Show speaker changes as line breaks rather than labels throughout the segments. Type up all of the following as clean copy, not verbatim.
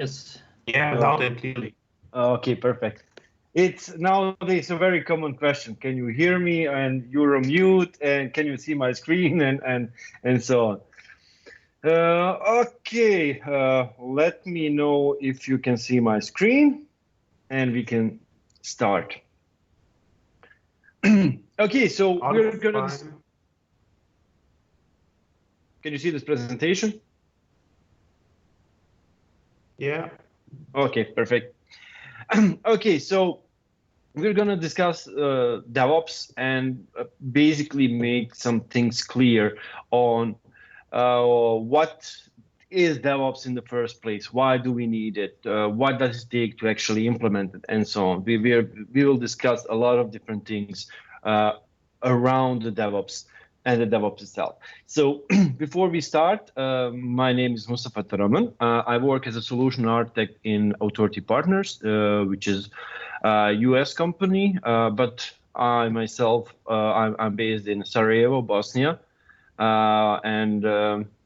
Yes.
Yeah, loud and clearly.
Okay, perfect. It's nowadays a very common question. Can you hear me? And you're on mute. And can you see my screen? And so on. Okay, let me know if you can see my screen, and we can start. Okay, so we're gonna. Can you see this presentation?
Yeah.
Okay, perfect. Okay, so we're gonna discuss DevOps and basically make some things clear on what is DevOps in the first place? Why do we need it? What does it take to actually implement it, and so on. We will discuss a lot of different things around the DevOps and the DevOps itself. So before we start, my name is Mustafa Toroman. I work as a solution architect in Authority Partners, which is a US company, but I myself, I'm based in Sarajevo, Bosnia, and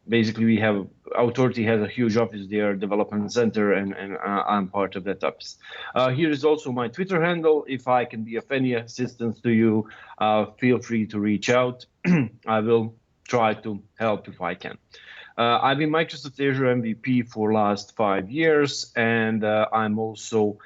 basically we have Authority has a huge office there, development center, and I'm part of that office. Here is also my Twitter handle. If I can be of any assistance to you, feel free to reach out. I will try to help if I can. I've been Microsoft Azure MVP for last 5 years, and I'm also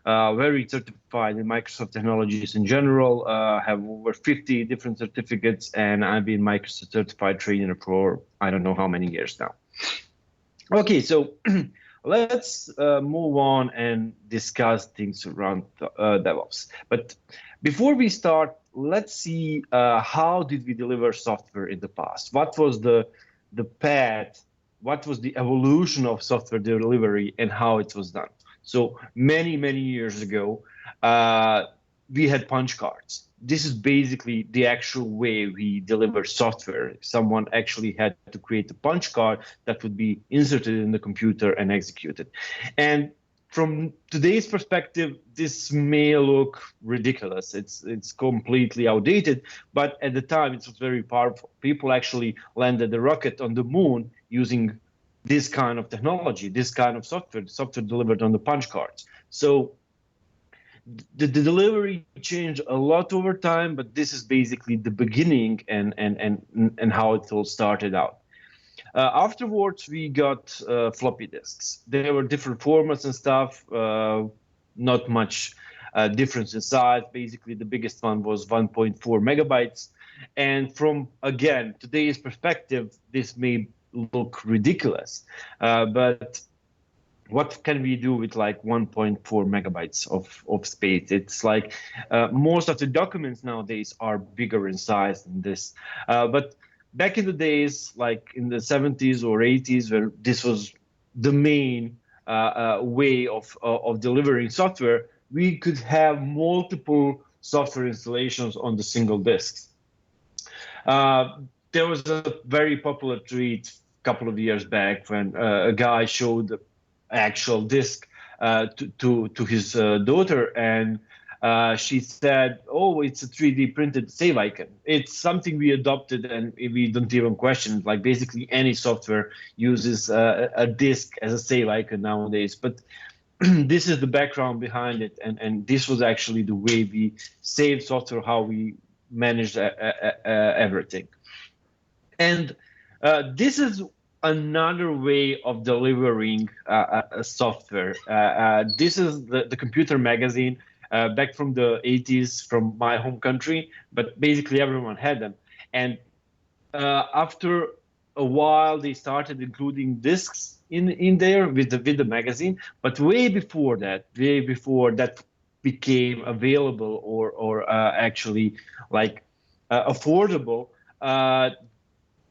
very certified in Microsoft technologies in general, have over 50 different certificates, and I've been Microsoft certified trainer for I don't know how many years now. Okay, so let's move on and discuss things around DevOps. But before we start, let's see how did we deliver software in the past? What was the path? What was the evolution of software delivery and how it was done? So many years ago, we had punch cards. This is basically the actual way we deliver software. Someone actually had to create a punch card that would be inserted in the computer and executed. And from today's perspective, this may look ridiculous. It's completely outdated, but at the time it was very powerful. People actually landed the rocket on the moon using this kind of technology, this kind of software delivered on the punch cards. So the delivery changed a lot over time, but this is basically the beginning and how it all started out. Afterwards, we got floppy disks. There were different formats and stuff, not much difference in size. Basically, the biggest one was 1.4 megabytes. And from, again, today's perspective, this may look ridiculous, but what can we do with like 1.4 megabytes of space? It's like most of the documents nowadays are bigger in size than this. But back in the days, like in the 70s or 80s, where this was the main way of delivering software, we could have multiple software installations on the single disks. There was a very popular tweet a couple of years back when a guy showed the actual disk to his daughter, and she said, "Oh, it's a 3D printed save icon." It's something we adopted, and we don't even question it. Like basically any software uses a disk as a save icon nowadays. But this is the background behind it, and this was actually the way we saved software, how we managed everything. And this is another way of delivering software. This is the computer magazine back from the 80s from my home country, but basically everyone had them. And after a while, they started including discs in there with the magazine. But way before that became available or actually like affordable,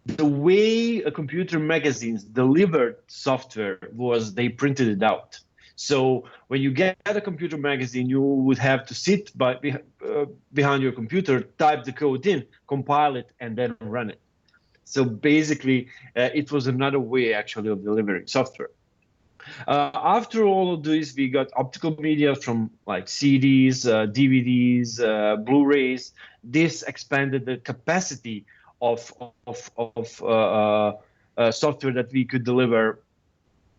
the way a computer magazines delivered software was they printed it out. So when you get a computer magazine, you would have to sit behind your computer, type the code in, compile it, and then run it. So basically, it was another way actually of delivering software. After all of this, we got optical media from like CDs, DVDs, Blu-rays. This expanded the capacity of software that we could deliver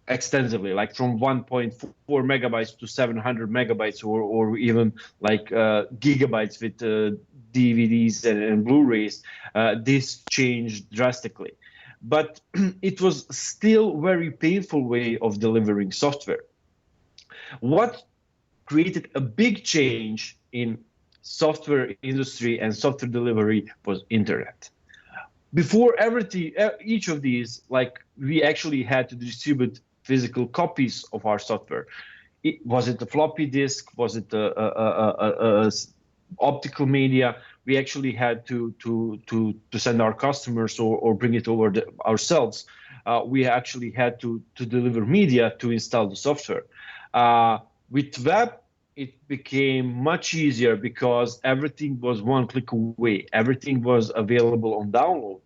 extensively, like from 1.4 megabytes to 700 megabytes, or even like gigabytes with DVDs and Blu-rays. This changed drastically, but it was still very painful way of delivering software. What created a big change in software industry and software delivery was internet. Before everything, each of these, like we actually had to distribute physical copies of our software. Was it a floppy disk? Was it a optical media? We actually had to send our customers or bring it over ourselves. We actually had to deliver media to install the software. With web, it became much easier because everything was one click away. Everything was available on download,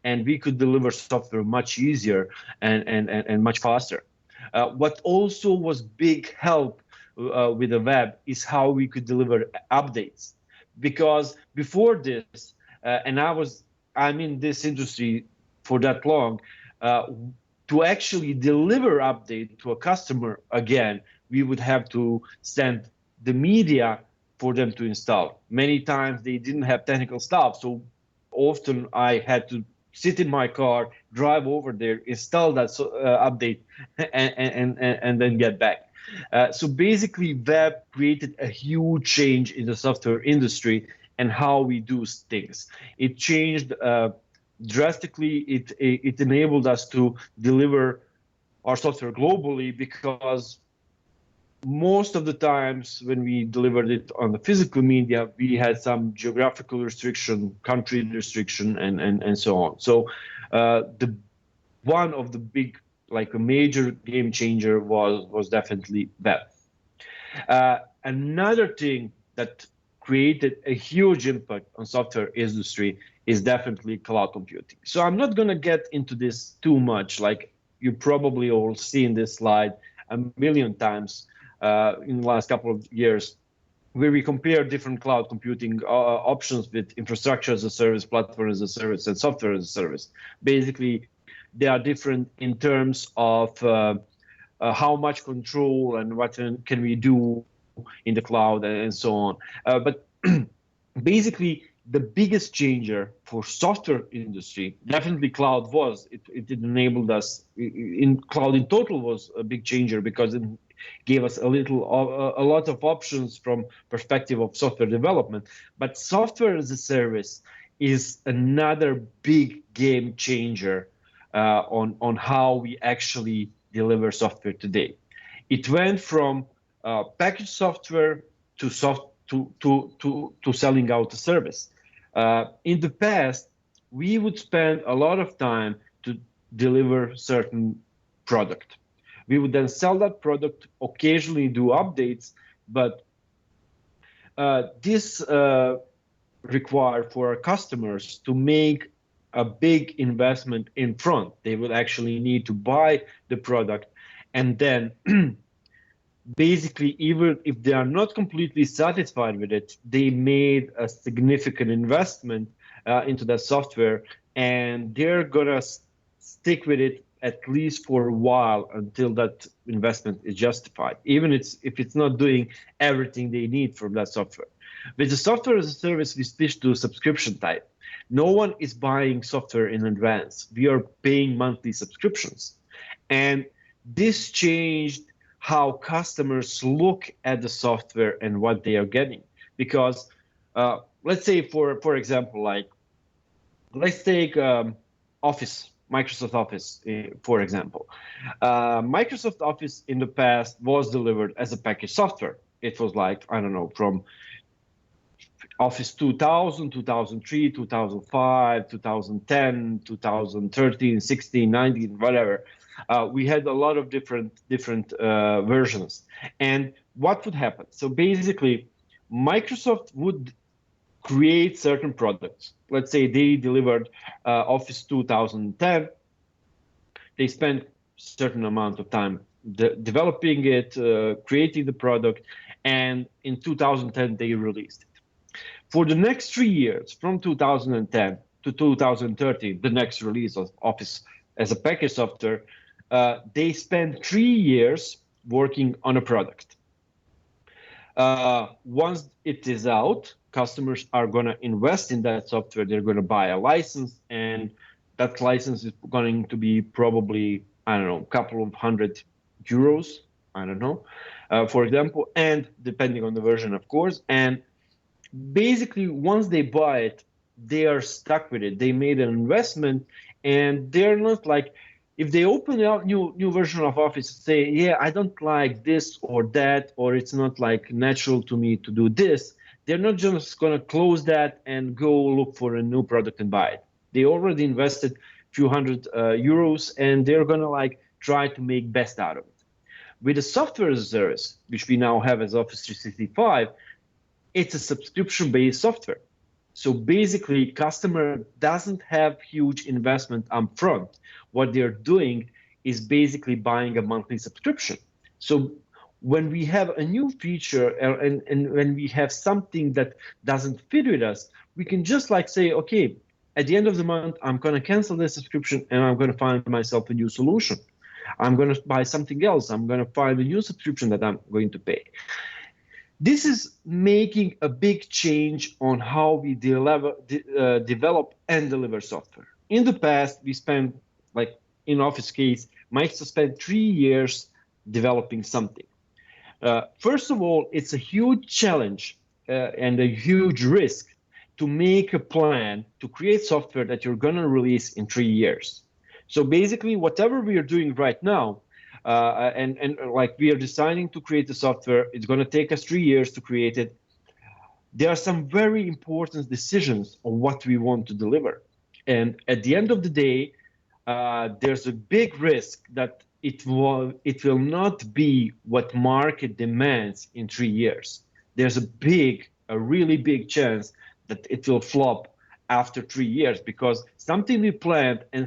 and we could deliver software much easier and much faster. What also was big help with the web is how we could deliver updates. Because before this, and I'm in this industry for that long, to actually deliver update to a customer again, we would have to send the media for them to install. Many times they didn't have technical staff, so often I had to sit in my car, drive over there, install that update, and then get back. So basically, web created a huge change in the software industry and how we do things. It changed drastically. It enabled us to deliver our software globally, because most of the times when we delivered it on the physical media, we had some geographical restriction, country restriction, and so on. So the one of the big, like a major game changer was definitely web. Another thing that created a huge impact on software industry is definitely cloud computing. So I'm not going to get into this too much. Like you probably all seen this slide a million times in the last couple of years, where we compare different cloud computing options with infrastructure as a service, platform as a service, and software as a service. Basically, they are different in terms of how much control and what can we do in the cloud and so on. But basically, the biggest changer for software industry, definitely cloud was. It enabled us, in cloud in total was a big changer, because it gave us a lot of options from perspective of software development. But software as a service is another big game changer on how we actually deliver software today. It went from packaged software to selling out a service. In the past, we would spend a lot of time to deliver certain product. We would then sell that product, occasionally do updates, but this required for our customers to make a big investment in front. They would actually need to buy the product, and then basically, even if they are not completely satisfied with it, they made a significant investment into that software, and they're gonna stick with it at least for a while until that investment is justified, even if it's not doing everything they need from that software. With the software as a service, we switched to subscription type. No one is buying software in advance. We are paying monthly subscriptions. And this changed how customers look at the software and what they are getting. Because let's say, for example, like, let's take Office, Microsoft Office, for example. Microsoft Office in the past was delivered as a packaged software. It was like, I don't know, from Office 2000, 2003, 2005, 2010, 2013, 16, 19, whatever. We had a lot of different versions. And what would happen? So basically, Microsoft would create certain products. Let's say they delivered Office 2010. They spent certain amount of time developing it, creating the product, and in 2010 they released it. For the next 3 years, from 2010 to 2013, the next release of Office as a package software, they spend 3 years working on a product. Once it is out, customers are going to invest in that software. They're going to buy a license, and that license is going to be probably, I don't know, a couple of €100, I don't know, for example, and depending on the version, of course. And basically, once they buy it, they are stuck with it. They made an investment, and they're not like, if they open a new version of Office and say, yeah, I don't like this or that, or it's not like natural to me to do this, they're not just going to close that and go look for a new product and buy it. They already invested a few hundred euros, and they're going to like try to make best out of it. With the software as a service, which we now have as Office 365, it's a subscription-based software. So basically, customer doesn't have huge investment up front. What they're doing is basically buying a monthly subscription. So when we have a new feature and when we have something that doesn't fit with us, we can just like say, okay, at the end of the month, I'm going to cancel the subscription and I'm going to find myself a new solution. I'm going to buy something else. I'm going to find a new subscription that I'm going to pay. This is making a big change on how we develop and deliver software. In the past, we spent, like in Office case, Microsoft spent 3 years developing something. First of all, it's a huge challenge and a huge risk to make a plan to create software that you're going to release in 3 years. So basically, whatever we are doing right now, and like we are deciding to create the software, it's going to take us 3 years to create it. There are some very important decisions on what we want to deliver. And at the end of the day, there's a big risk that it will not be what market demands in 3 years. There's a really big chance that it will flop after 3 years, because something we planned and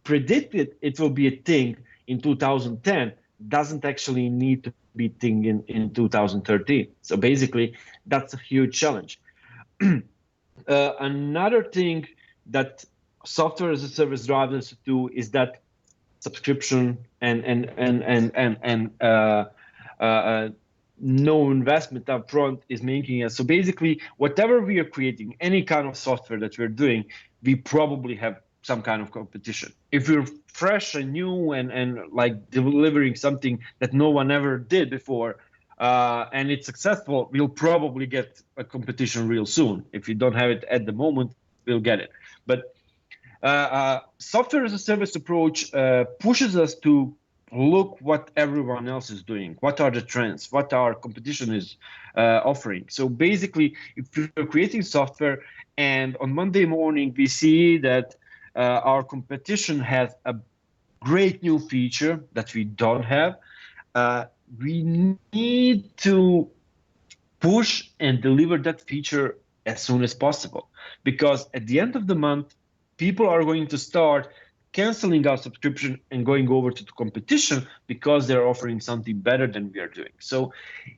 predicted it will be a thing in 2010 doesn't actually need to be a thing in 2013. So basically, that's a huge challenge. Another thing that software as a service drives us to do is that subscription and no investment up front is making us. So basically, whatever we are creating, any kind of software that we're doing, we probably have some kind of competition. If we're fresh and new and like delivering something that no one ever did before, and it's successful, we'll probably get a competition real soon. If we don't have it at the moment, we'll get it. But software as a service approach pushes us to look what everyone else is doing. What are the trends? What our competition is offering? So basically, if we're creating software and on Monday morning we see that our competition has a great new feature that we don't have, we need to push and deliver that feature as soon as possible. Because at the end of the month, people are going to start canceling our subscription and going over to the competition because they're offering something better than we are doing. So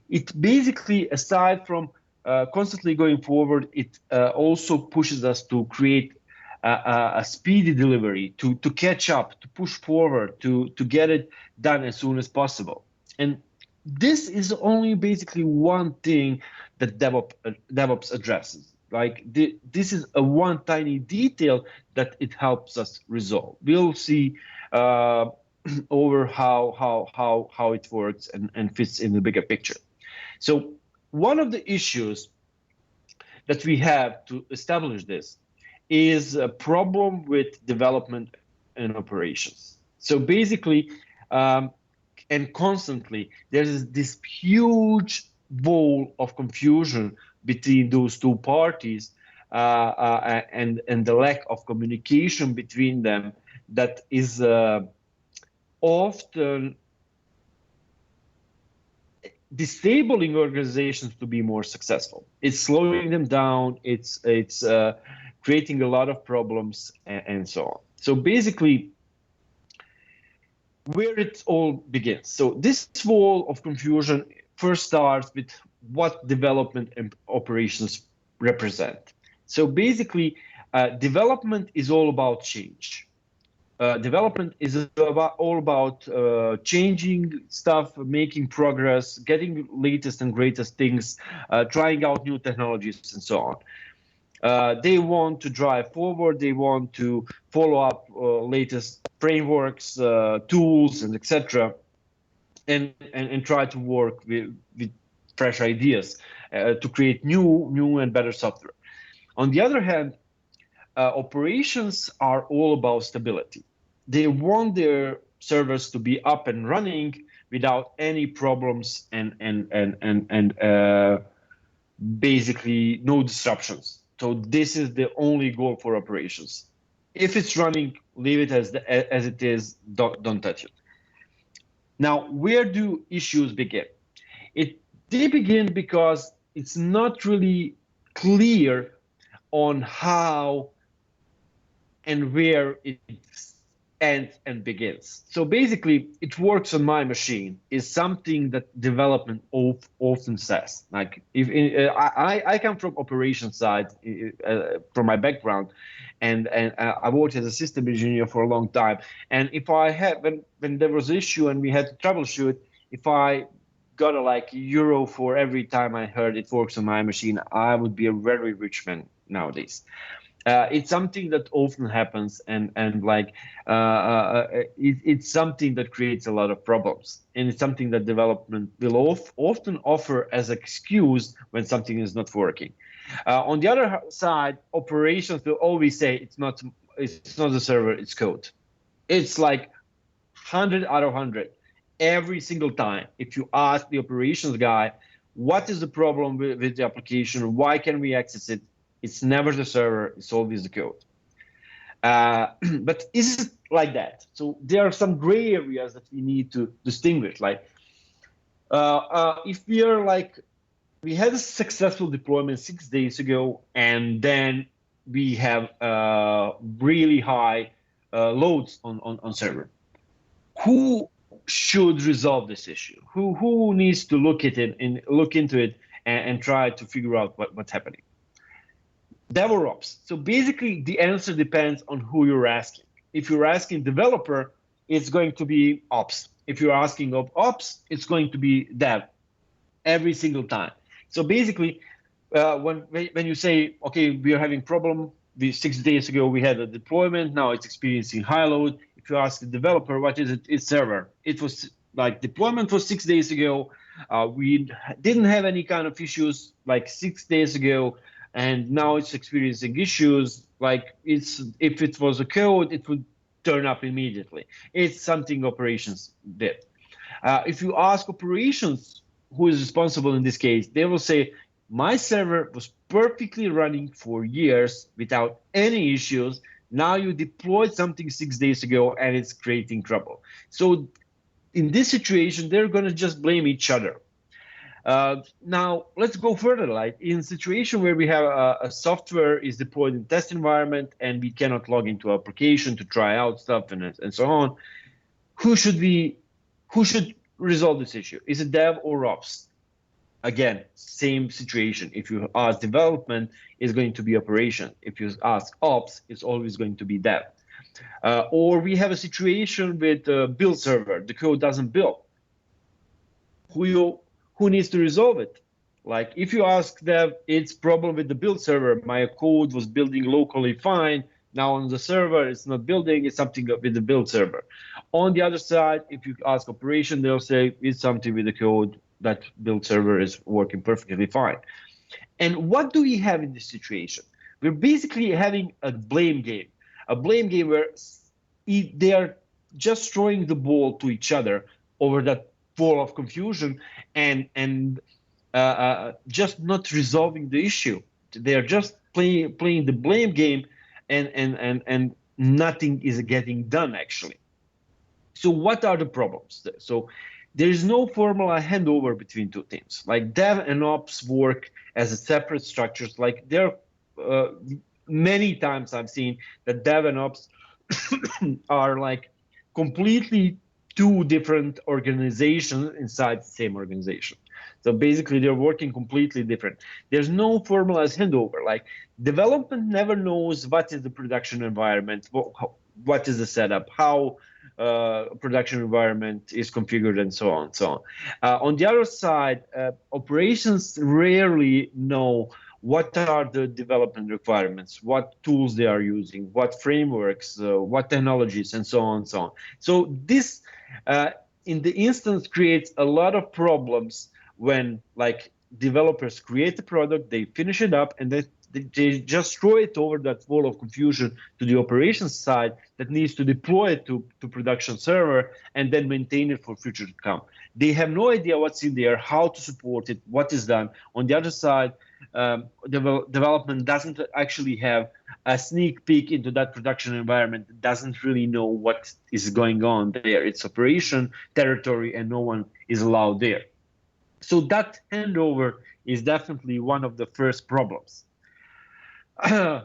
it basically, aside from constantly going forward, it also pushes us to create a speedy delivery, to catch up, to push forward, to get it done as soon as possible. And this is only basically one thing that DevOps addresses. Like this is a one tiny detail that it helps us resolve. We'll see over how it works and fits in the bigger picture. So one of the issues that we have to establish this is a problem with development and operations. So basically, and constantly, there is this huge wall of confusion between those two parties and the lack of communication between them that is often disabling organizations to be more successful. It's slowing them down. It's creating a lot of problems and so on. So basically, where it all begins. So this wall of confusion first starts with what development and operations represent. So basically, development is all about change. development is all about changing stuff, making progress, getting latest and greatest things, trying out new technologies, and so on. They want to drive forward. They want to follow up latest frameworks, tools, and etc. And try to work with fresh ideas to create new and better software. On the other hand, operations are all about stability. They want their servers to be up and running without any problems and basically no disruptions. So this is the only goal for operations. If it's running, leave it as it is. Don't touch it. Now, where do issues begin? They begin because it's not really clear on how and where it ends and begins. So basically, it works on my machine is something that development often says. Like if I come from operations side from my background, and I worked as a system engineer for a long time. And if I had when there was an issue and we had to troubleshoot, if I got a euro for every time I heard it works on my machine, I would be a very rich man nowadays. It's something that often happens, and it's something that creates a lot of problems, and it's something that development will often offer as an excuse when something is not working. On the other side, operations will always say it's not the server, it's code. It's like 100 out of 100 every single time. If you ask the operations guy, what is the problem with the application? Why can we access it? It's never the server, it's always the code. But is it like that? So there are some gray areas that we need to distinguish. Like if we had a successful deployment 6 days ago, and then we have really high loads on server. Who should resolve this issue? Who needs to look at it and look into it and try to figure out what's happening? DevOps. So basically, the answer depends on who you're asking. If you're asking developer, it's going to be ops. If you're asking of ops, it's going to be dev every single time. So basically, when you say, okay, we are having problem, 6 days ago we had a deployment, now it's experiencing high load. If you ask the developer, what is it? It's server. It was like deployment was 6 days ago. We didn't have any kind of issues like 6 days ago. And now it's experiencing issues. Like if it was a code, it would turn up immediately. It's something operations did. If you ask operations who is responsible in this case, they will say, my server was perfectly running for years without any issues. Now you deployed something 6 days ago and it's creating trouble. So in this situation, they're going to just blame each other. Now let's go further. Like in a situation where we have a software is deployed in test environment and we cannot log into application to try out stuff and so on, who should resolve this issue? Is it dev or ops? Again, same situation. If you ask development, it's going to be operation. If you ask ops, it's always going to be dev. Or we have a situation with build server. The code doesn't build. Who needs to resolve it? Like if you ask dev, it's problem with the build server. My code was building locally fine. Now on the server, it's not building. It's something with the build server. On the other side, if you ask operation, they'll say it's something with the code. That build server is working perfectly fine. And what do we have in this situation? We're basically having a blame game where they are just throwing the ball to each other over that ball of confusion and just not resolving the issue. They are just playing the blame game and nothing is getting done actually. So what are the problems? So there is no formal handover between two teams. Like dev and ops work as a separate structures. Like there many times I've seen that dev and ops are like completely two different organizations inside the same organization. So basically they're working completely different. There's no formalized handover. Like development never knows what is the production environment, what is the setup, how production environment is configured, and so on, so on. On the other side, operations rarely know what are the development requirements, what tools they are using, what frameworks, what technologies, and so on, so on. So this, in the instance, creates a lot of problems when, like, developers create the product, they finish it up, and they just throw it over that wall of confusion to the operations side that needs to deploy it to production server and then maintain it for future to come. They have no idea what's in there, how to support it, what is done. On the other side, development doesn't actually have a sneak peek into that production environment, doesn't really know what is going on there. It's operation territory and no one is allowed there. So that handover is definitely one of the first problems.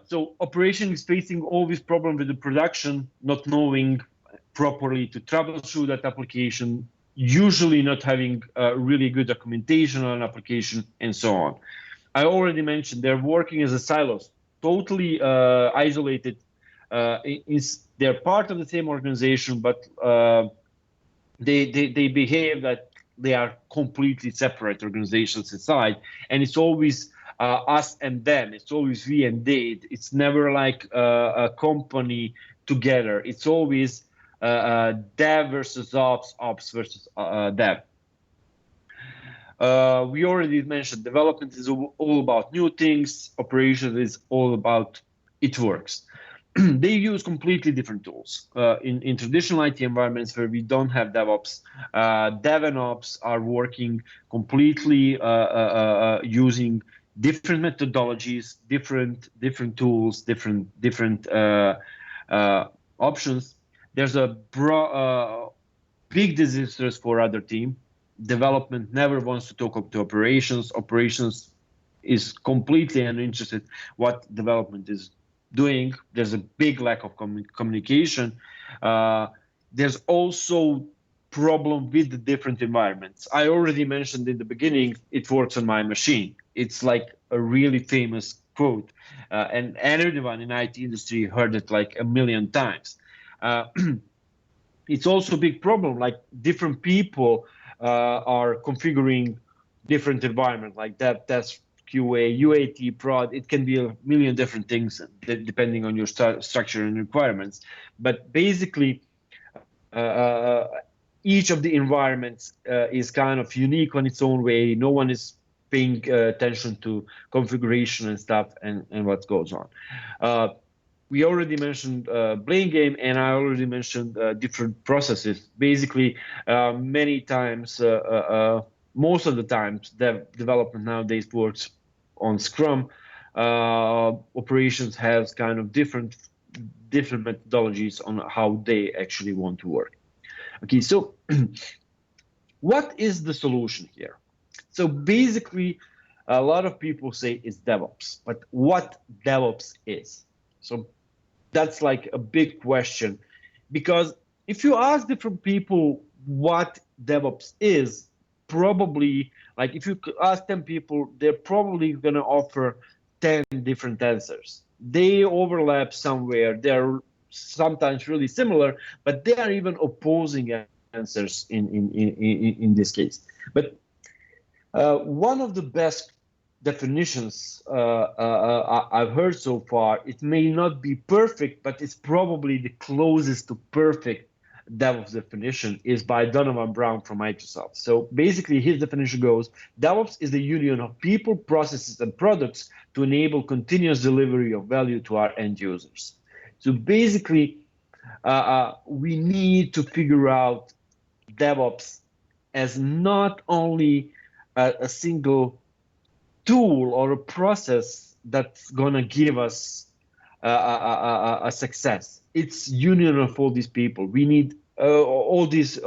So operation is facing always problem with the production, not knowing properly to troubleshoot that application, usually not having really good documentation on an application, and so on. I already mentioned they're working as a silos, totally isolated. They're part of the same organization, but they behave that they are completely separate organizations inside, and it's always us and them. It's always we and they. It's never like a company together. It's always dev versus ops, ops versus dev. We already mentioned development is all about new things. Operations is all about it works. They use completely different tools. In traditional IT environments where we don't have DevOps, Dev and Ops are working completely using different methodologies, different tools, different options. There's a big disasters for other team. Development never wants to talk up to operations. Operations is completely uninterested what development is doing. There's a big lack of communication. There's also problem with the different environments. I already mentioned in the beginning, it works on my machine. It's like a really famous quote, and everyone in IT industry heard it like a million times. It's also a big problem, like different people are configuring different environments, like that, test, QA, UAT, prod. It can be a million different things depending on your structure and requirements. But basically, each of the environments is kind of unique on its own way. No one is paying attention to configuration and stuff and what goes on. We already mentioned blame game, and I already mentioned different processes. Basically, many times, most of the times, development nowadays works on Scrum. Operations has kind of different methodologies on how they actually want to work. Okay, so what is the solution here? So basically, a lot of people say it's DevOps, but what DevOps is? So that's like a big question, because if you ask different people what DevOps is, probably, like if you ask 10 people, they're probably going to offer 10 different answers. They overlap somewhere. They're sometimes really similar, but they are even opposing answers in this case. But one of the best definitions I've heard so far, it may not be perfect, but it's probably the closest to perfect DevOps definition, is by Donovan Brown from Microsoft. So basically his definition goes, DevOps is the union of people, processes, and products to enable continuous delivery of value to our end users. So basically, we need to figure out DevOps as not only a single tool or a process that's gonna give us a success. It's union of all these people. We need all these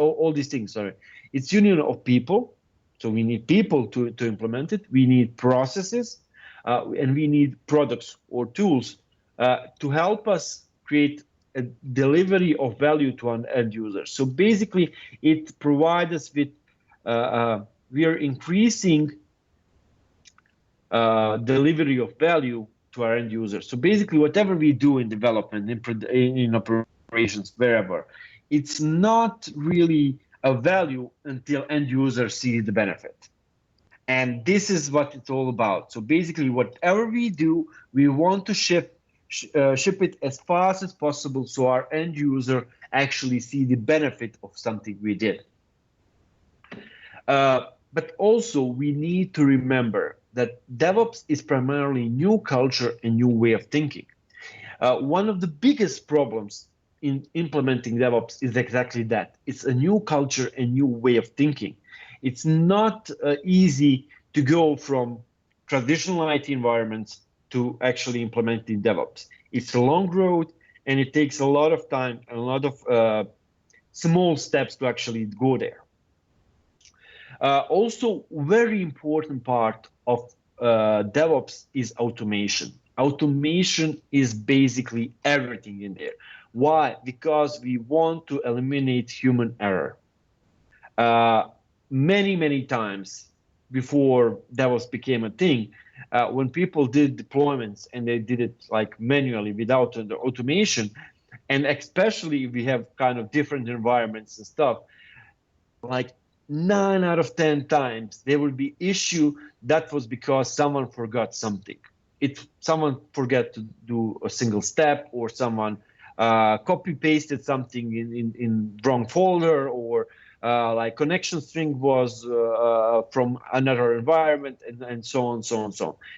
things. Sorry, it's union of people. So we need people to implement it. We need processes, and we need products or tools to help us create a delivery of value to an end user. So basically, it provides us with we are increasing delivery of value to our end users. So basically, whatever we do in development, in operations, wherever. It's not really a value until end users see the benefit. And this is what it's all about. So basically, whatever we do, we want to ship it as fast as possible so our end user actually see the benefit of something we did. But also, we need to remember that DevOps is primarily new culture and new way of thinking. One of the biggest problems in implementing DevOps is exactly that. It's a new culture and new way of thinking. It's not easy to go from traditional IT environments to actually implementing DevOps. It's a long road, and it takes a lot of time and a lot of small steps to actually go there. Also, very important part of DevOps is automation. Automation is basically everything in there. Why? Because we want to eliminate human error. Many times before DevOps became a thing, when people did deployments and they did it like manually without the automation, and especially if we have kind of different environments and stuff, like 9 out of 10 times there will be issue that was because someone forgot something. Someone forgot to do a single step, or someone copy pasted something in wrong folder, or like connection string was from another environment, and so on.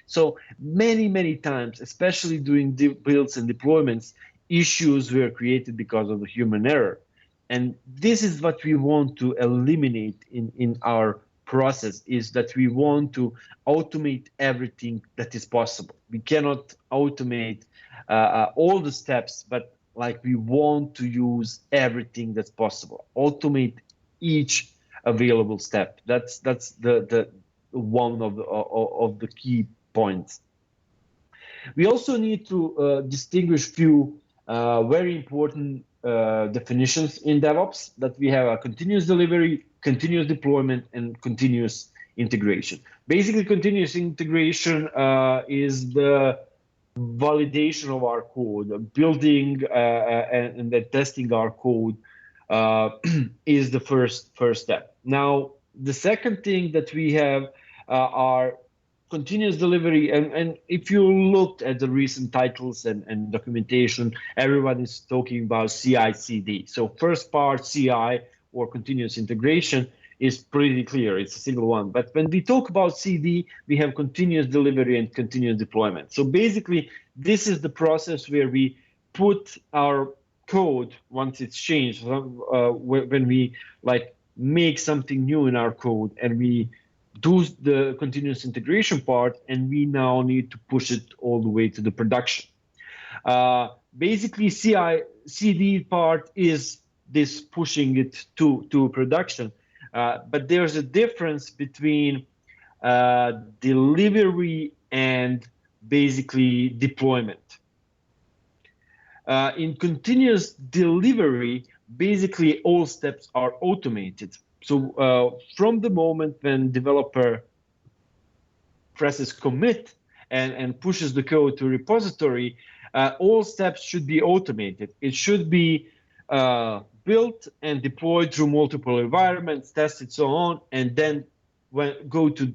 So many times, especially during builds and deployments, issues were created because of the human error. And this is what we want to eliminate in our process, is that we want to automate everything that is possible. We cannot automate all the steps, but like we want to use everything that's possible. Automate each available step. That's the one of the key points. We also need to distinguish few very important definitions in DevOps, that we have a continuous delivery, continuous deployment, and continuous integration. Basically, continuous integration is the validation of our code, building and then testing our code is the first step. Now, the second thing that we have are continuous delivery, and if you looked at the recent titles and documentation, everyone is talking about CI/CD. So first part, CI, or continuous integration, is pretty clear. It's a single one. But when we talk about CD, we have continuous delivery and continuous deployment. So basically, this is the process where we put our code, once it's changed, when we like make something new in our code, and we do the continuous integration part, and we now need to push it all the way to the production. Basically, CI/CD part is this pushing it to production, but there's a difference between delivery and basically deployment. In continuous delivery, basically all steps are automated. So from the moment when developer presses commit and pushes the code to repository, all steps should be automated. It should be built and deployed through multiple environments, tested, so on, and then go to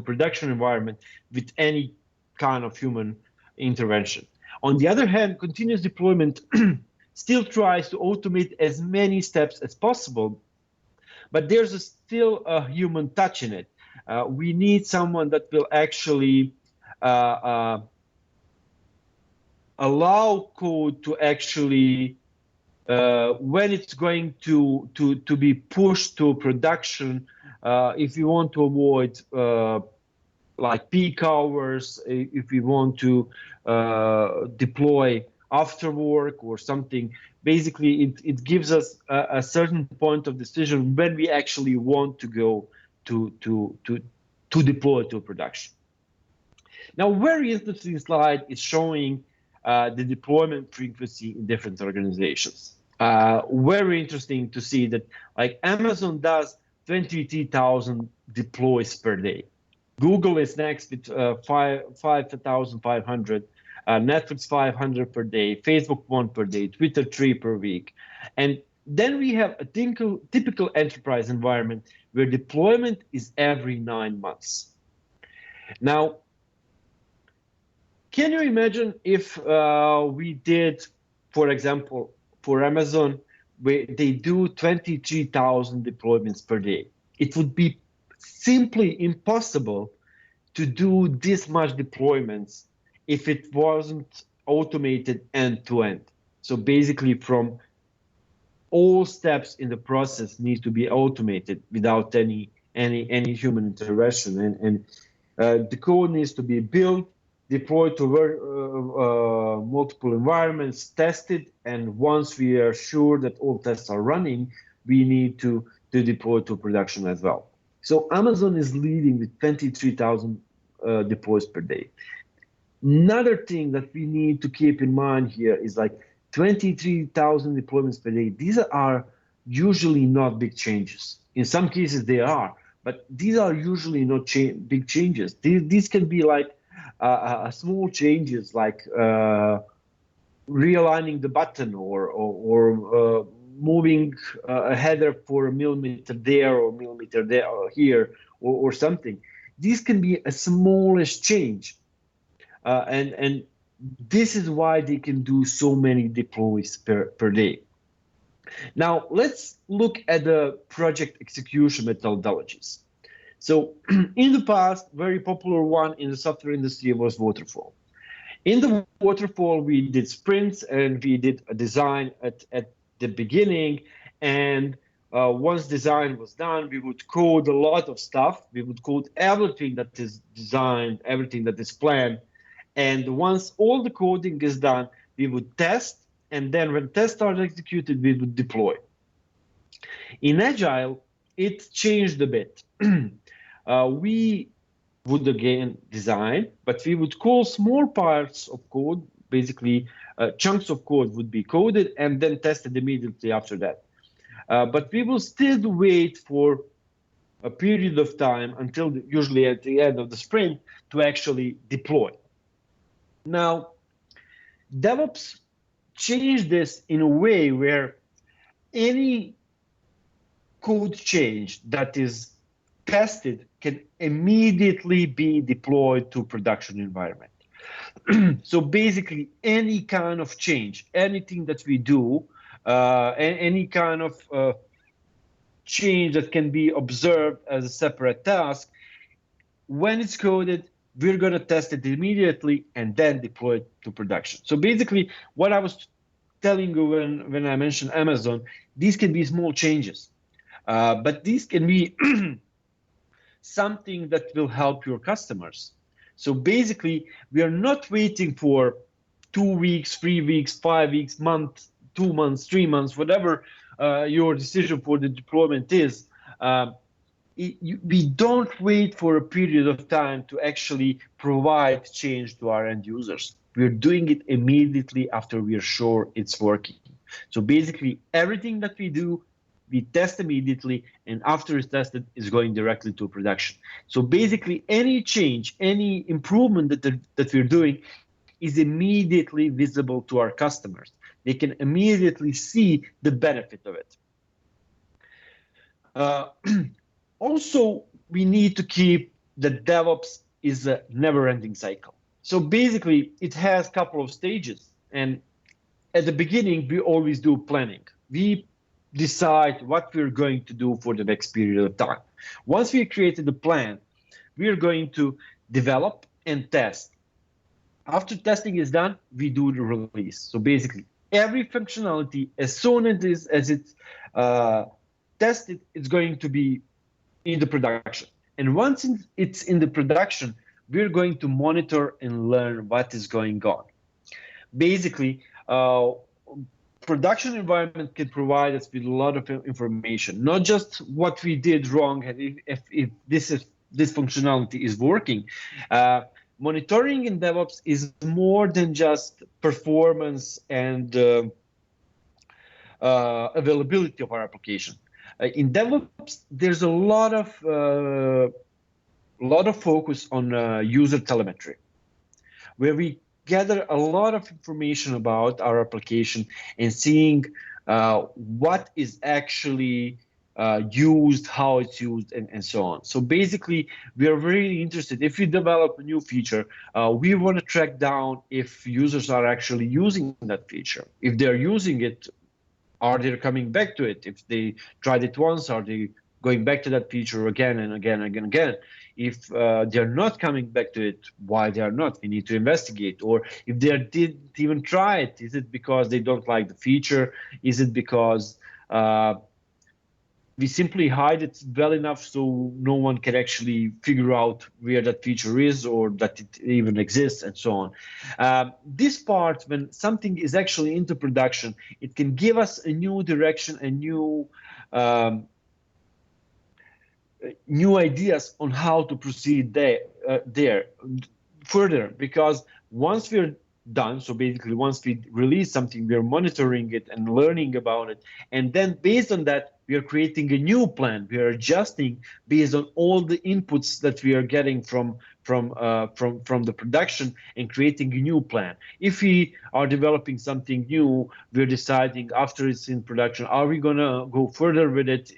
production environment with any kind of human intervention. On the other hand, continuous deployment still tries to automate as many steps as possible, but there's still a human touch in it. We need someone that will actually allow code to actually, when it's going to be pushed to production, if you want to avoid like peak hours, if we want to deploy after work or something, basically it gives us a certain point of decision when we actually want to go to deploy to production. Now, very interesting slide is showing the deployment frequency in different organizations. Very interesting to see that, like, Amazon does 23,000 deploys per day. Google is next with 5,500. Netflix 500 per day, Facebook 1 per day, Twitter 3 per week. And then we have a typical enterprise environment where deployment is every 9 months. Now, can you imagine if we did, for example, for Amazon, where they do 23,000 deployments per day? It would be simply impossible to do this much deployments if it wasn't automated end to end. So basically, from all steps in the process need to be automated without any human intervention, and the code needs to be built, deployed to multiple environments, tested, and once we are sure that all tests are running, we need to deploy to production as well. So Amazon is leading with 23,000 deploys per day. Another thing that we need to keep in mind here is like 23,000 deployments per day. These are usually not big changes. In some cases they are, but these are usually not big changes. These can be like small changes, like realigning the button or moving a header for a millimeter there or millimeter there or here or something. These can be a smallest change, and this is why they can do so many deploys per day. Now, let's look at the project execution methodologies. So in the past, very popular one in the software industry was waterfall. In the waterfall, we did sprints and we did a design at the beginning. And once design was done, we would code a lot of stuff. We would code everything that is designed, everything that is planned. And once all the coding is done, we would test. And then when tests are executed, we would deploy. In Agile, it changed a bit. We would again design, but we would call small parts of code, basically chunks of code would be coded and then tested immediately after that. But we will still wait for a period of time until usually at the end of the sprint to actually deploy. Now, DevOps changed this in a way where any code change that is tested can immediately be deployed to production environment. So basically, any kind of change, anything that we do, any kind of change that can be observed as a separate task, when it's coded, we're going to test it immediately and then deploy it to production. So basically, what I was telling you when I mentioned Amazon, these can be small changes, but these can be something that will help your customers. So basically, we are not waiting for 2 weeks, 3 weeks, 5 weeks, month, 2 months, 3 months, whatever your decision for the deployment is. We don't wait for a period of time to actually provide change to our end users. We're doing it immediately after we are sure it's working. So basically, everything that we do, we test immediately, and after it's tested, it's going directly to production. So basically, any change, any improvement that we're doing is immediately visible to our customers. They can immediately see the benefit of it. Also, we need to keep that DevOps is a never-ending cycle. So basically, it has a couple of stages. And at the beginning, we always do planning. We decide what we're going to do for the next period of time. Once we created a plan, we are going to develop and test. After testing is done, we do the release. So basically, every functionality, as soon as it's tested, it's going to be in the production. And once it's in the production, we're going to monitor and learn what is going on. Basically, production environment can provide us with a lot of information, not just what we did wrong and if this functionality is working. Monitoring in DevOps is more than just performance and availability of our application. In DevOps, there's a lot of focus on user telemetry, where we gather a lot of information about our application and seeing what is actually used, how it's used, and so on. So basically, we are very interested. If we develop a new feature, we want to track down if users are actually using that feature. If they're using it, are they coming back to it? If they tried it once, are they going back to that feature again and again and again? If they're not coming back to it, why they are not? We need to investigate. Or if they didn't even try it, is it because they don't like the feature? Is it because we simply hide it well enough so no one can actually figure out where that feature is or that it even exists and so on. This part, when something is actually into production, it can give us a new direction and new ideas on how to proceed there further, because once we're done, so basically once we release something, we're monitoring it and learning about it, and then based on that we are creating a new plan. We are adjusting based on all the inputs that we are getting from the production and creating a new plan. If we are developing something new, we're deciding after it's in production, are we gonna go further with it?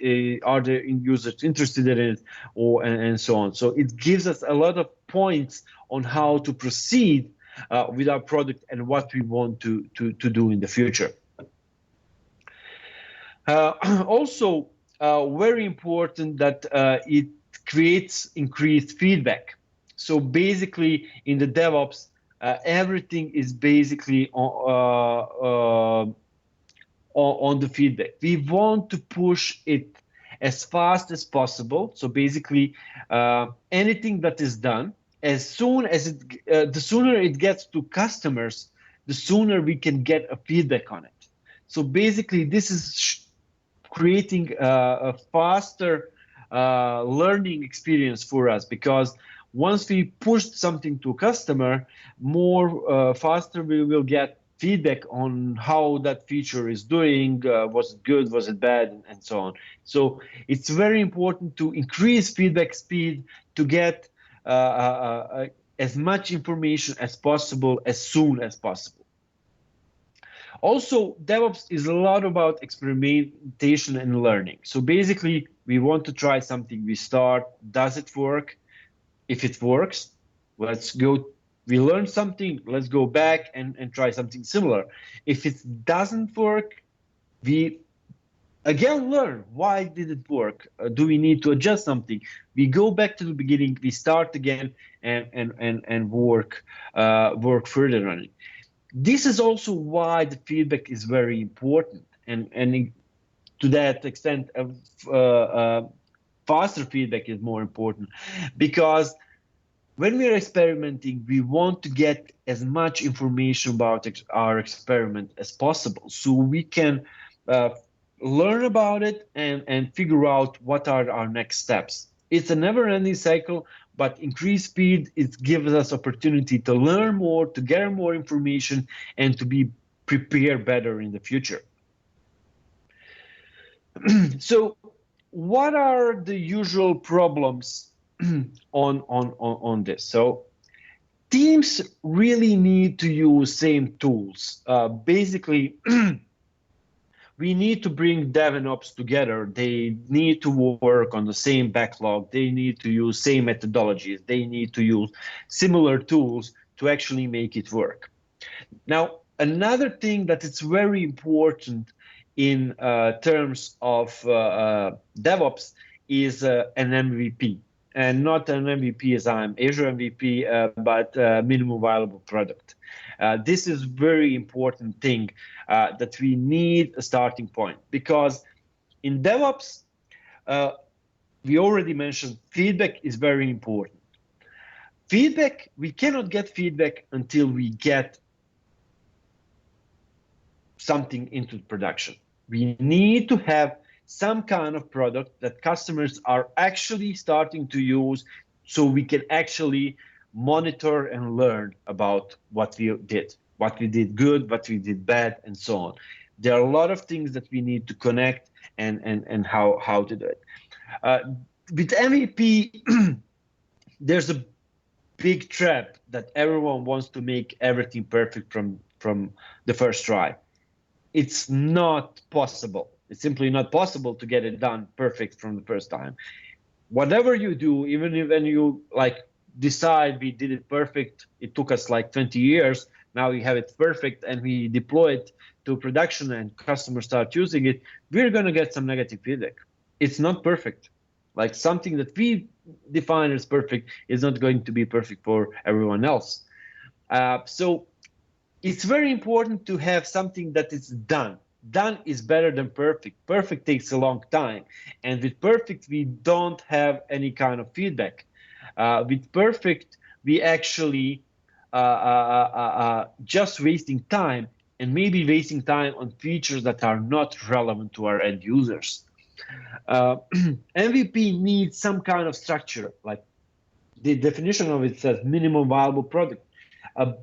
Are the users interested in it, or and so on. So it gives us a lot of points on how to proceed with our product and what we want to do in the future. Also, very important that it creates increased feedback. So basically, in the DevOps, everything is basically on the feedback. We want to push it as fast as possible. So basically, anything that is done, as soon as the sooner it gets to customers, the sooner we can get a feedback on it. So basically, this is creating a faster learning experience for us, because once we push something to a customer, more faster we will get feedback on how that feature is doing, was it good, was it bad, and so on. So it's very important to increase feedback speed to get as much information as possible as soon as possible. Also, DevOps is a lot about experimentation and learning. So basically, we want to try something. We start, does it work? If it works, let's go. We learn something, let's go back and try something similar. If it doesn't work, we again learn, why did it work? Do we need to adjust something? We go back to the beginning, we start again and work further on it. This is also why the feedback is very important, and to that extent, faster feedback is more important, because when we are experimenting, we want to get as much information about our experiment as possible, so we can learn about it and figure out what are our next steps. It's a never-ending cycle, but increased speed, it gives us opportunity to learn more, to gather more information, and to be prepared better in the future. So what are the usual problems on this? So teams really need to use same tools. Basically, we need to bring Dev and Ops together. They need to work on the same backlog. They need to use same methodologies. They need to use similar tools to actually make it work. Now, another thing that is very important in terms of DevOps is an MVP. And not an MVP as I'm Azure MVP, but minimum viable product. This is very important thing that we need a starting point, because in DevOps, we already mentioned feedback is very important. Feedback, we cannot get feedback until we get something into production. We need to have some kind of product that customers are actually starting to use, so we can actually monitor and learn about what we did good, what we did bad, and so on. There are a lot of things that we need to connect and how to do it. With MVP, there's a big trap that everyone wants to make everything perfect from the first try. It's not possible. It's simply not possible to get it done perfect from the first time. Whatever you do, even when you like decide we did it perfect, it took us like 20 years. Now we have it perfect and we deploy it to production and customers start using it, we're going to get some negative feedback. It's not perfect. Like something that we define as perfect is not going to be perfect for everyone else. So it's very important to have something that is done. Done is better than perfect. Perfect takes a long time. And with perfect, we don't have any kind of feedback. With perfect, we actually just wasting time and maybe wasting time on features that are not relevant to our end users. MVP needs some kind of structure, like the definition of it says minimum viable product.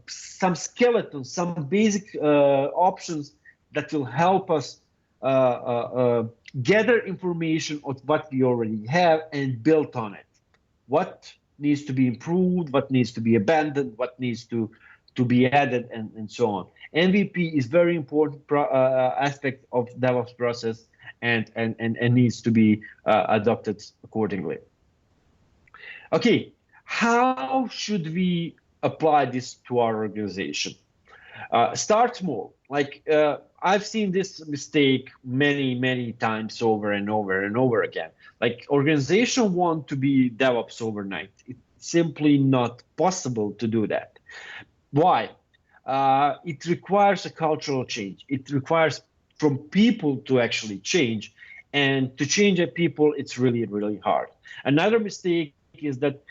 Some skeleton, some basic options that will help us gather information of what we already have and build on it. What needs to be improved, what needs to be abandoned, what needs to be added, and so on. MVP is very important aspect of DevOps process and needs to be adopted accordingly. Okay, how should we apply this to our organization? Start small. Like I've seen this mistake many times over and over again. Like organization want to be DevOps overnight. It's simply not possible to do that. Why? It requires a cultural change. It requires from people to actually change, and to change a people, it's really hard. Another mistake is that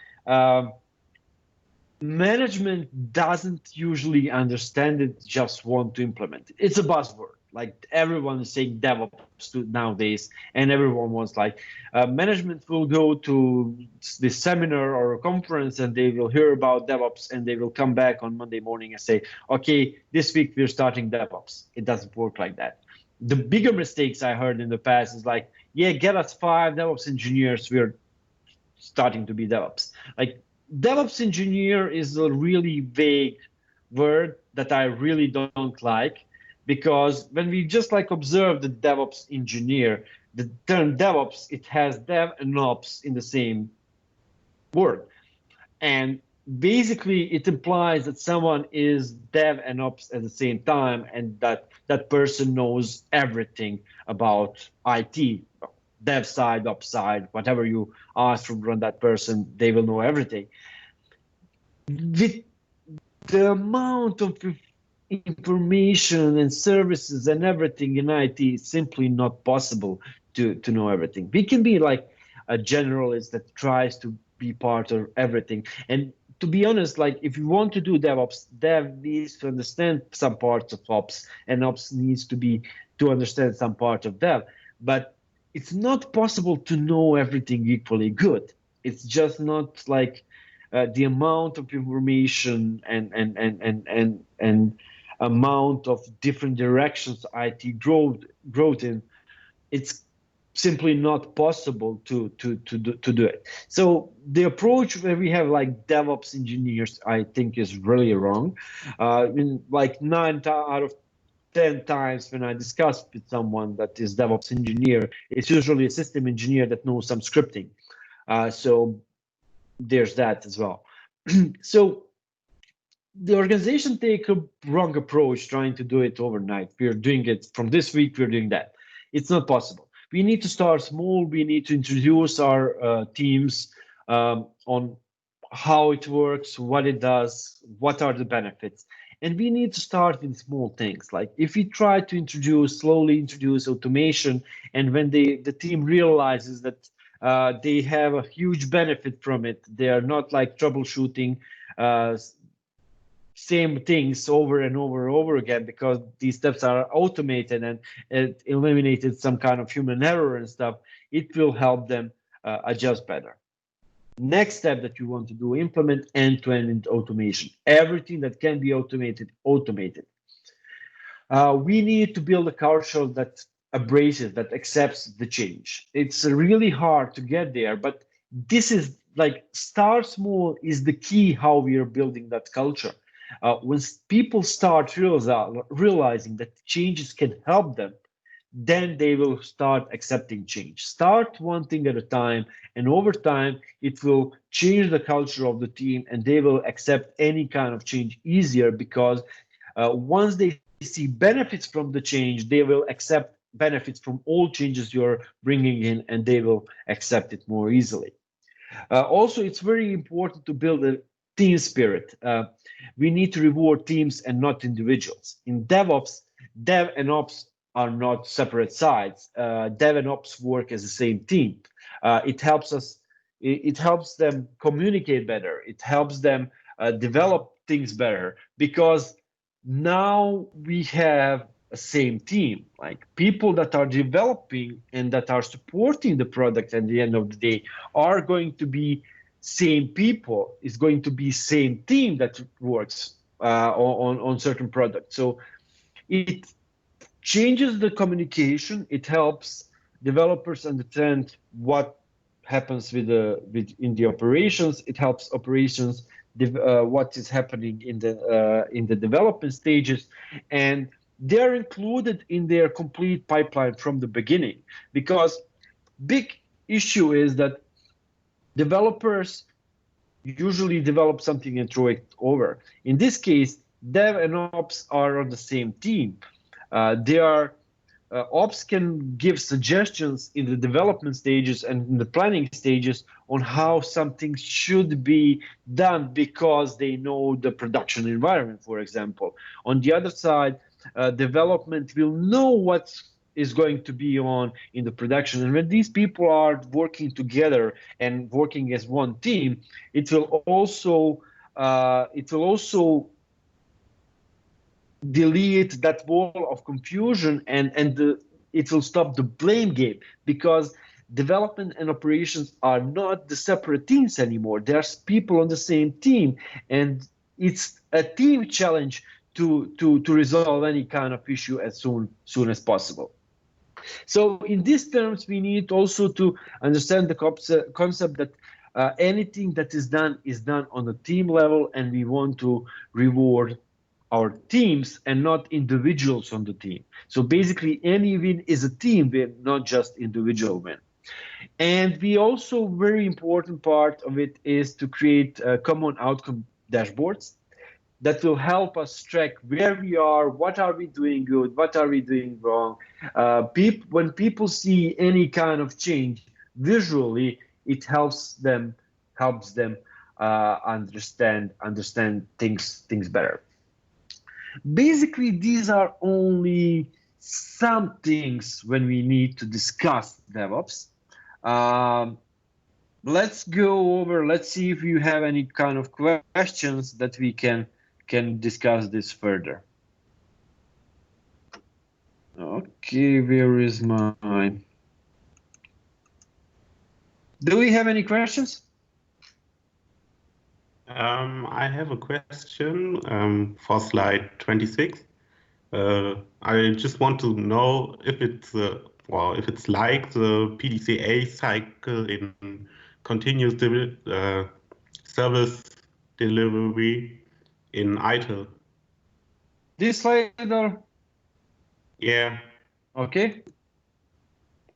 management doesn't usually understand it, just want to implement it. It's a buzzword. Like everyone is saying DevOps nowadays, and everyone wants like management will go to this seminar or a conference and they will hear about DevOps and they will come back on Monday morning and say, okay, this week we're starting DevOps. It doesn't work like that. The bigger mistakes I heard in the past is like, yeah, get us 5 DevOps engineers. We're starting to be DevOps. Like DevOps engineer is a really vague word that I really don't like, because when we just like observe the DevOps engineer, the term DevOps, it has dev and ops in the same word. And basically it implies that someone is dev and ops at the same time, and that person knows everything about IT. Dev side, ops side, whatever you ask from that person, they will know everything. With the amount of information and services and everything in IT, it's simply not possible to know everything. We can be like a generalist that tries to be part of everything. And to be honest, like if you want to do DevOps, Dev needs to understand some parts of Ops, and Ops needs to understand some part of Dev. But it's not possible to know everything equally good. It's just not like the amount of information and amount of different directions IT growth in. It's simply not possible to do it. So the approach where we have like DevOps engineers, I think, is really wrong. In like 9 out of 10 times when I discuss with someone that is DevOps engineer, it's usually a system engineer that knows some scripting. So there's that as well. So the organization take a wrong approach trying to do it overnight. We're doing it from this week, we're doing that. It's not possible. We need to start small. We need to introduce our teams on how it works, what it does, what are the benefits. And we need to start with small things. Like if we try to slowly introduce automation, and when the team realizes that they have a huge benefit from it, they are not like troubleshooting same things over and over again, because these steps are automated and it eliminated some kind of human error and stuff, it will help them adjust better. Next step that you want to do, implement end-to-end automation. Everything that can be automated, automate it. We need to build a culture that embraces, that accepts the change. It's really hard to get there, but this is like start small is the key how we are building that culture. When people start realizing that changes can help them, then they will start accepting change. Start one thing at a time, and over time, it will change the culture of the team, and they will accept any kind of change easier because once they see benefits from the change, they will accept benefits from all changes you're bringing in, and they will accept it more easily. Also, it's very important to build a team spirit. We need to reward teams and not individuals. In DevOps, Dev and Ops are not separate sides. Dev and Ops work as the same team. It helps us. It helps them communicate better. It helps them develop things better because now we have a same team, like people that are developing and that are supporting the product at the end of the day are going to be same people. It's going to be same team that works on certain products. So it changes the communication. It helps developers understand what happens with in the operations. It helps operations what is happening in the development stages, and they're included in their complete pipeline from the beginning. Because big issue is that developers usually develop something and throw it over. In this case, dev and ops are on the same team. Ops can give suggestions in the development stages and in the planning stages on how something should be done because they know the production environment, for example. On the other side, development will know what is going to be on in the production. And when these people are working together and working as one team, it will also delete that wall of confusion, and it will stop the blame game, because development and operations are not the separate teams anymore. There's people on the same team, and it's a team challenge to resolve any kind of issue as soon as possible. So in these terms, we need also to understand the concept that anything that is done on a team level, and we want to reward our teams and not individuals on the team. So basically, any win is a team win, not just individual win. And we also, very important part of it is to create common outcome dashboards that will help us track where we are, what are we doing good, what are we doing wrong. When people see any kind of change visually, it helps them understand things better. Basically, these are only some things when we need to discuss DevOps. Let's go over, let's see if you have any kind of questions that we can discuss this further. Okay, where is mine? Do we have any questions?
I have a question for slide 26. I just want to know if it's like the PDCA cycle in continuous service delivery in ITIL.
This slide or?
Yeah.
Okay.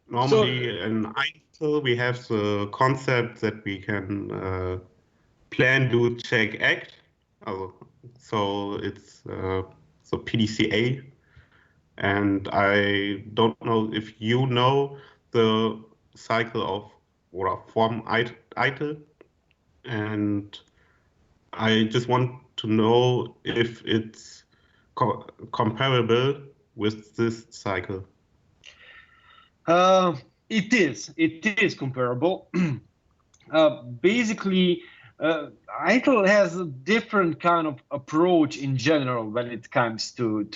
Normally in ITIL we have the concept that we can plan, do, check, act. So it's so PDCA. And I don't know if you know the cycle of or from ITIL, and I just want to know if it's comparable with this cycle.
It is comparable. Basically, ITIL has a different kind of approach in general when it comes to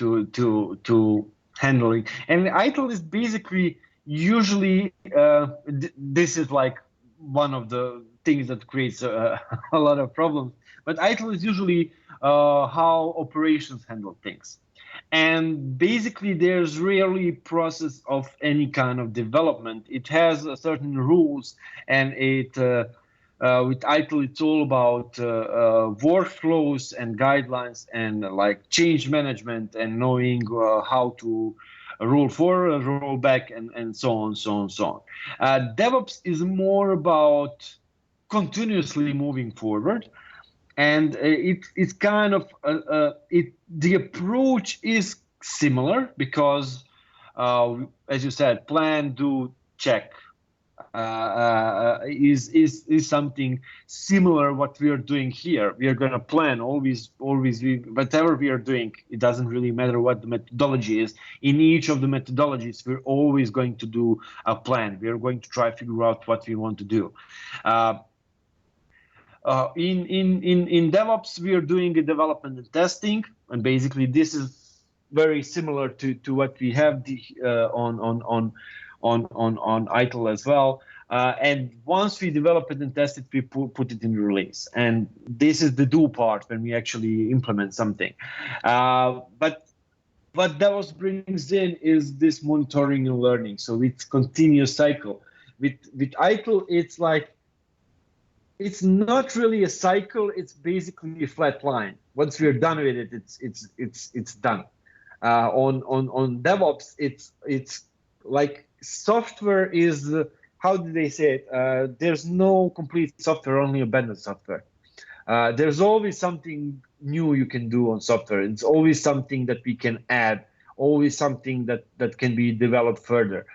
handling. And ITIL is basically usually this is like one of the things that creates a lot of problems. But ITIL is usually how operations handle things. And basically, there's rarely process of any kind of development. It has certain rules, and it with ITIL, it's all about workflows and guidelines and like change management and knowing how to roll forward, roll back, and so on, so on, so on. DevOps is more about continuously moving forward, and it's kind of the approach is similar because, as you said, plan, do, check. Is something similar what we are doing here. We are going to plan always whatever we are doing. It doesn't really matter what the methodology is. In each of the methodologies, we're always going to do a plan. We are going to try to figure out what we want to do. In DevOps, we are doing a development and testing, and basically this is very similar to what we have on ITIL as well. And once we develop it and test it, we put it in release. And this is the do part when we actually implement something. But what DevOps brings in is this monitoring and learning. So it's continuous cycle. With ITIL, it's like, it's not really a cycle. It's basically a flat line. Once we're done with it, it's done. On DevOps, it's like software is, how do they say it? There's no complete software, only abandoned software. There's always something new you can do on software. It's always something that we can add, always something that can be developed further.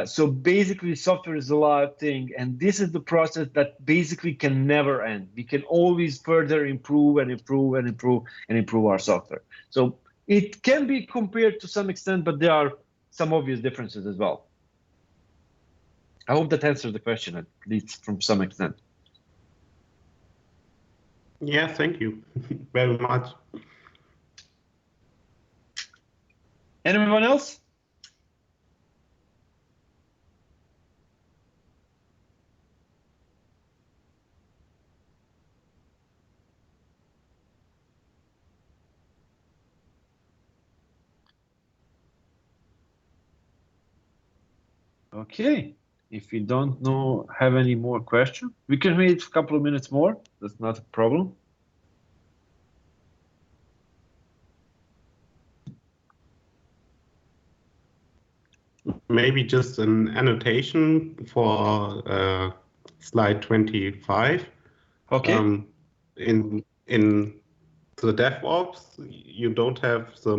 So basically, software is a live thing, and this is the process that basically can never end. We can always further improve and improve and improve and improve our software. So it can be compared to some extent, but there are some obvious differences as well. I hope that answers the question, at least from some extent.
Yeah, thank you very much.
Anyone else? Okay, if you don't have any more questions, we can wait a couple of minutes more. That's not a problem.
Maybe just an annotation for slide 25.
Okay.
In the DevOps, you don't have the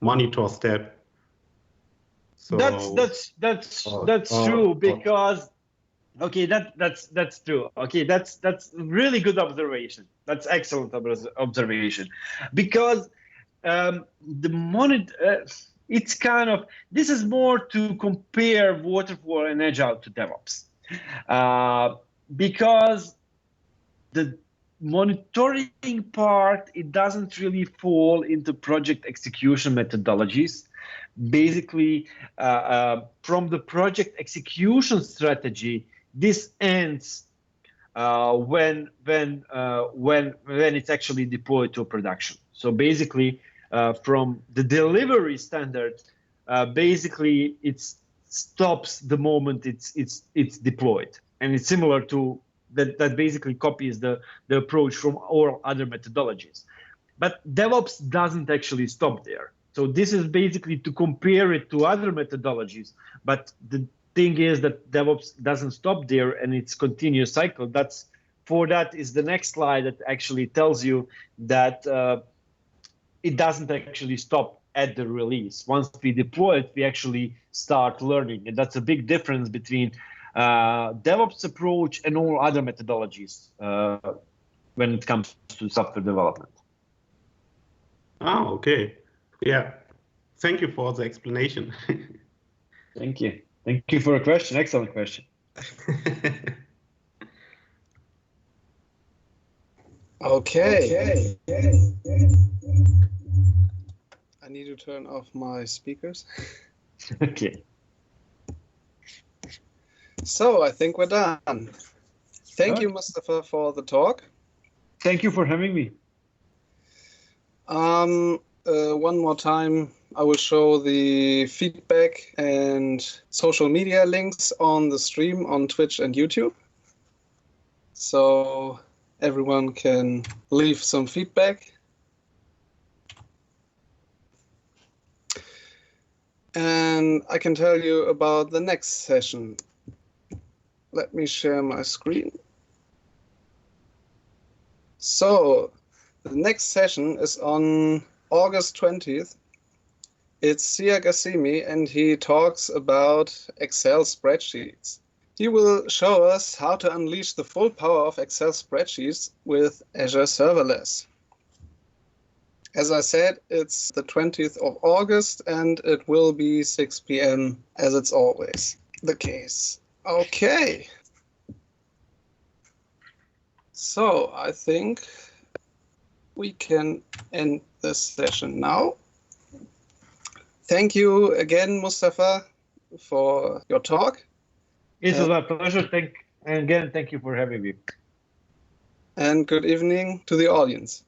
monitor step. So
that's true, because okay, that's true. Okay, that's really good observation. That's excellent observation, because the monitor, it's kind of, this is more to compare waterfall and agile to DevOps, because the monitoring part, it doesn't really fall into project execution methodologies. Basically, from the project execution strategy, this ends when it's actually deployed to production. So basically, from the delivery standard, basically it stops the moment it's deployed, and it's similar to that. Basically copies the approach from all other methodologies. But DevOps doesn't actually stop there. So this is basically to compare it to other methodologies. But the thing is that DevOps doesn't stop there, and it's continuous cycle. That is the next slide that actually tells you that it doesn't actually stop at the release. Once we deploy it, we actually start learning. And that's a big difference between DevOps approach and all other methodologies when it comes to software development.
Oh, okay. Yeah. Thank you for the explanation.
Thank you. Thank you for a question. Excellent question.
Okay. I need to turn off my speakers.
Okay.
So I think we're done. Thank you, Mustafa, for the talk.
Thank you for having me.
One more time, I will show the feedback and social media links on the stream on Twitch and YouTube. So everyone can leave some feedback. And I can tell you about the next session. Let me share my screen. So the next session is on August 20th. It's Sia Gassimi, and he talks about Excel spreadsheets. He will show us how to unleash the full power of Excel spreadsheets with Azure Serverless. As I said, it's the 20th of August, and it will be 6 p.m. as it's always the case. Okay. So I think we can end this session now. Thank you again, Mustafa, for your talk.
It was a pleasure. Thank you for having me.
And good evening to the audience.